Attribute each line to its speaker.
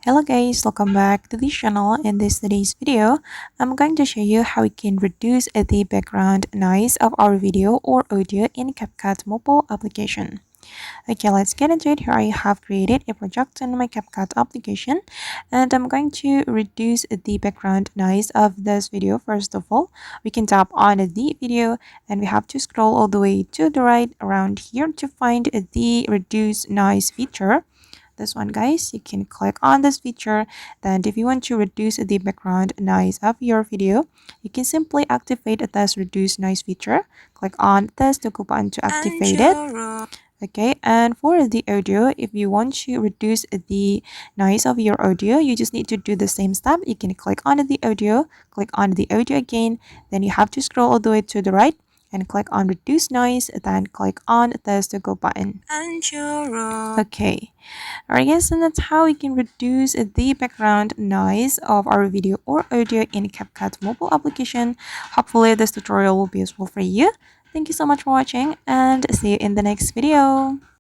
Speaker 1: Hello guys, welcome back to the channel. In today's video, I'm going to show you how we can reduce the background noise of our video or audio in CapCut mobile application. Okay, let's get into it. Here I have created a project in my CapCut application and I'm going to reduce the background noise of this video. First of all, we can tap on the video and we have to scroll all the way to the right around here to find the reduce noise feature. This one, guys, you can click on this feature. Then if you want to reduce the background noise of your video, you can simply activate this reduce noise feature. Click on this toggle button to activate it. Okay, and for the audio, if you want to reduce the noise of your audio, you just need to do the same step. You can click on the audio, click on the audio again, then you have to scroll all the way to the right and click on reduce noise, then click on this toggle button. Okay, alright guys, and that's how we can reduce the background noise of our video or audio in CapCut mobile application. Hopefully this tutorial will be useful for you. Thank you so much for watching and see you in the next video.